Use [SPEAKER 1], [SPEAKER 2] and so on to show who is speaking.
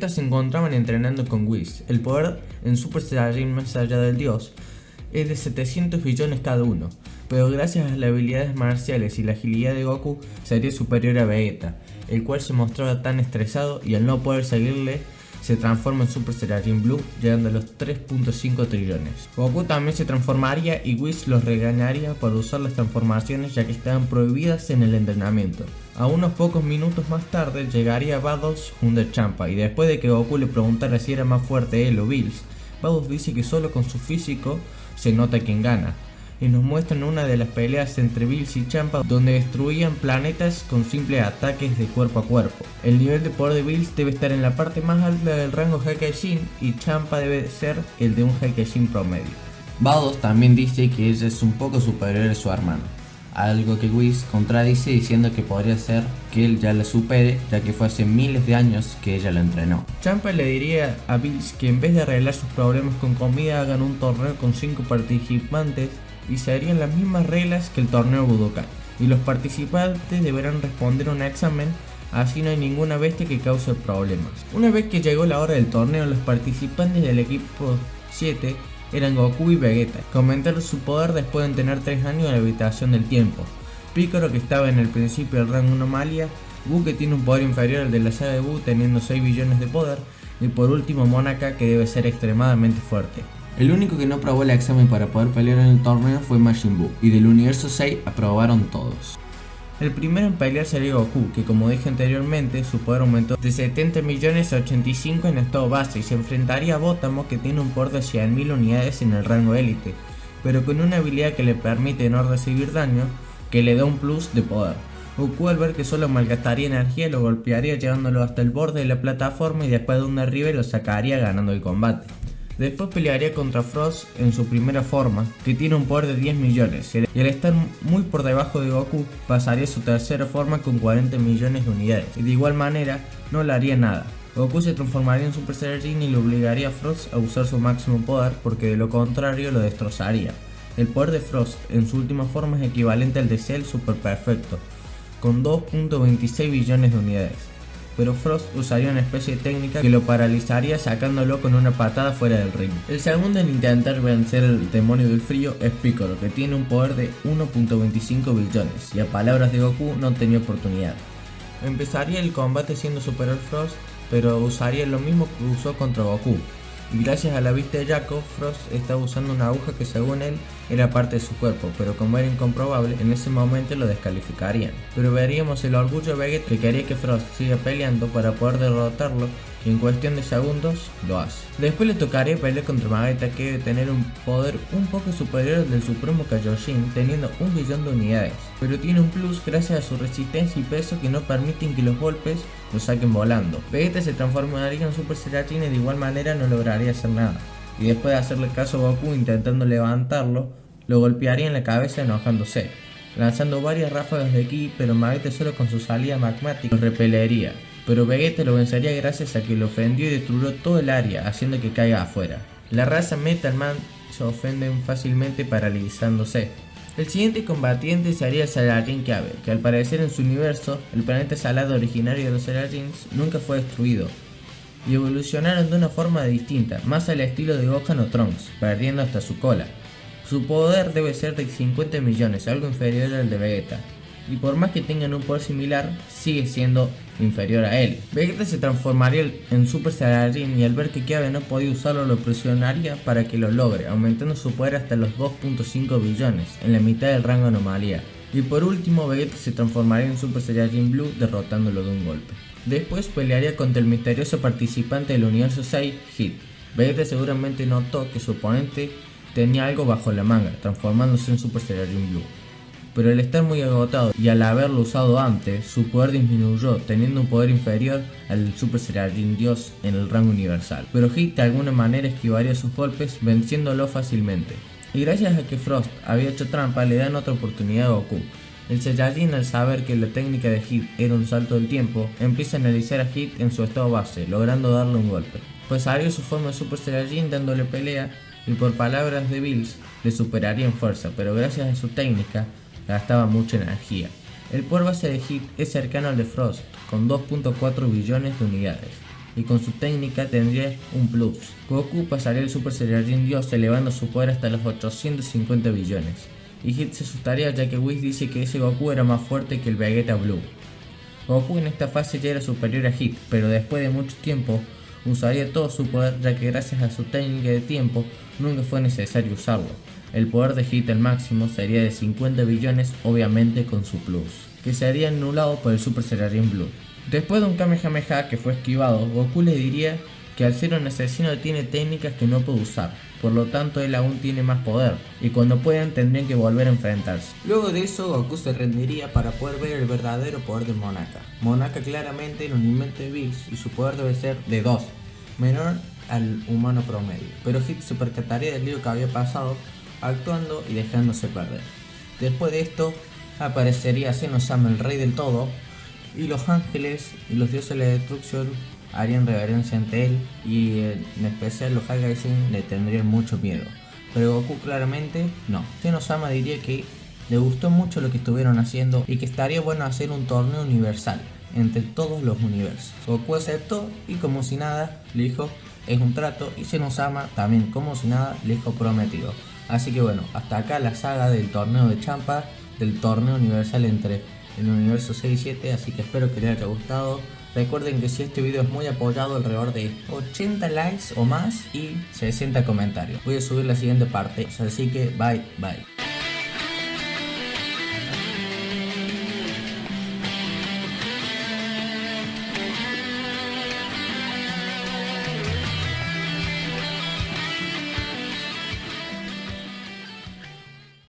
[SPEAKER 1] Vegeta se encontraban entrenando con Whis. El poder en Super Saiyajin más allá del dios es de 700 billones cada uno, pero gracias a las habilidades marciales y la agilidad de Goku sería superior a Vegeta, el cual se mostraba tan estresado y al no poder seguirle se transforma en Super Saiyajin Blue, llegando a los 3.5 trillones. Goku también se transformaría y Whis los regañaría por usar las transformaciones ya que estaban prohibidas en el entrenamiento. A unos pocos minutos más tarde llegaría Vados junto a Champa y después de que Goku le preguntara si era más fuerte él o Bills, Vados dice que solo con su físico se nota quién gana. Y nos muestran una de las peleas entre Bills y Champa donde destruían planetas con simples ataques de cuerpo a cuerpo. El nivel de poder de Bills debe estar en la parte más alta del rango Hokage y Champa debe ser el de un Hokage promedio.
[SPEAKER 2] Vados también dice que ella es un poco superior a su hermano, algo que Whis contradice diciendo que podría ser que él ya la supere, ya que fue hace miles de años que ella lo entrenó.
[SPEAKER 1] Champa le diría a Bills que en vez de arreglar sus problemas con comida hagan un torneo con 5 participantes y se harían las mismas reglas que el torneo Budokai, y los participantes deberán responder un examen, así no hay ninguna bestia que cause problemas. Una vez que llegó la hora del torneo, los participantes del equipo 7 eran Goku y Vegeta. Comentaron su poder después de tener 3 años en la habitación del tiempo. Piccolo, que estaba en el principio del rango Anomalía, Buu, que tiene un poder inferior al de la saga de Buu teniendo 6 billones de poder, y por último Monaka, que debe ser extremadamente fuerte.
[SPEAKER 2] El único que no aprobó el examen para poder pelear en el torneo fue Majin Buu, y del universo 6 aprobaron todos.
[SPEAKER 1] El primero en pelear sería Goku, que como dije anteriormente, su poder aumentó de 70 millones a 85 en estado base y se enfrentaría a Botamo, que tiene un poder de 100.000 unidades en el rango élite, pero con una habilidad que le permite no recibir daño, que le da un plus de poder. Goku, al ver que solo malgastaría energía, lo golpearía llevándolo hasta el borde de la plataforma y después de un derribe lo sacaría ganando el combate. Después pelearía contra Frost en su primera forma, que tiene un poder de 10 millones, y al estar muy por debajo de Goku, pasaría a su tercera forma con 40 millones de unidades, y de igual manera no le haría nada. Goku se transformaría en Super Saiyajin y le obligaría a Frost a usar su máximo poder, porque de lo contrario lo destrozaría. El poder de Frost en su última forma es equivalente al de Cell Super Perfecto, con 2.26 billones de unidades. Pero Frost usaría una especie de técnica que lo paralizaría sacándolo con una patada fuera del ring. El segundo en intentar vencer el demonio del frío es Piccolo, que tiene un poder de 1.25 billones y a palabras de Goku no tenía oportunidad. Empezaría el combate siendo superior Frost, pero usaría lo mismo que usó contra Goku. Y gracias a la vista de Jaco, Frost estaba usando una aguja que según él era parte de su cuerpo, pero como era incomprobable, en ese momento lo descalificarían. Pero veríamos el orgullo de Vegeta, que quería que Frost siga peleando para poder derrotarlo, y en cuestión de segundos lo hace. Después le tocaría pelear contra Vegeta, que debe tener un poder un poco superior al del Supremo Kaioshin, teniendo 1 billón de unidades, pero tiene un plus gracias a su resistencia y peso que no permiten que los golpes lo saquen volando. Vegeta se transformaría en Super Saiyajin y de igual manera no lograría hacer nada, y después de hacerle caso a Goku intentando levantarlo, lo golpearía en la cabeza enojándose, lanzando varias ráfagas de ki, pero Vegeta solo con su salida magmática lo repelería. Pero Vegeta lo vencería gracias a que lo ofendió y destruyó todo el área, haciendo que caiga afuera. La raza Metal Man se ofenden fácilmente paralizándose. El siguiente combatiente sería el Saiyajin Cave, que al parecer en su universo, el planeta salado originario de los Saiyajins nunca fue destruido, y evolucionaron de una forma distinta, más al estilo de Gohan o Trunks, perdiendo hasta su cola. Su poder debe ser de 50 millones, algo inferior al de Vegeta, y por más que tengan un poder similar, sigue siendo inferior a él. Vegeta se transformaría en Super Saiyajin y al ver que Cave no podía usarlo lo presionaría para que lo logre, aumentando su poder hasta los 2.5 billones, en la mitad del rango Anomalía. Y por último, Vegeta se transformaría en Super Saiyajin Blue derrotándolo de un golpe. Después pelearía contra el misterioso participante del universo 6, Hit. Vegeta seguramente notó que su oponente tenía algo bajo la manga, transformándose en Super Saiyajin Blue. Pero al estar muy agotado y al haberlo usado antes, su poder disminuyó, teniendo un poder inferior al Super Saiyajin Dios en el rango universal. Pero Hit de alguna manera esquivaría sus golpes, venciéndolo fácilmente. Y gracias a que Frost había hecho trampa, le dan otra oportunidad a Goku. El Saiyajin, al saber que la técnica de Hit era un salto del tiempo, empieza a analizar a Hit en su estado base, logrando darle un golpe. Pasaría su forma de Super Saiyajin dándole pelea, y por palabras de Bills, le superaría en fuerza, pero gracias a su técnica, gastaba mucha energía. El poder base de Hit es cercano al de Frost, con 2.4 billones de unidades. y con su técnica tendría un plus. Goku pasaría el Super Saiyajin Dios elevando su poder hasta los 850 billones. Y Hit se asustaría ya que Whis dice que ese Goku era más fuerte que el Vegeta Blue. Goku en esta fase ya era superior a Hit, pero después de mucho tiempo usaría todo su poder ya que gracias a su técnica de tiempo nunca fue necesario usarlo. El poder de Hit al máximo sería de 50 billones, obviamente con su plus, que sería anulado por el Super Saiyajin Blue. Después de un Kamehameha que fue esquivado, Goku le diría que al ser un asesino tiene técnicas que no puede usar, por lo tanto él aún tiene más poder, y cuando puedan tendrían que volver a enfrentarse. Luego de eso Goku se rendiría para poder ver el verdadero poder de Monaka. Monaka claramente era un invento de Bills y su poder debe ser de 2, menor al humano promedio, pero Hit se percataría del lío que había pasado actuando y dejándose perder. Después de esto aparecería Zenosama, el rey del todo, y los ángeles y los dioses de la destrucción harían reverencia ante él y en especial los Hagaisen le tendrían mucho miedo, pero Goku claramente no. Zenosama diría que le gustó mucho lo que estuvieron haciendo y que estaría bueno hacer un torneo universal entre todos los universos. Goku aceptó y como si nada le dijo es un trato, y Zenosama también como si nada le dijo prometido. Así que bueno, hasta acá la saga del torneo de Champa, del torneo universal entre el universo 6 y 7, así que espero que les haya gustado. Recuerden que si este video es muy apoyado, alrededor de 80 likes o más y 60 comentarios. Voy a subir la siguiente parte, así que bye.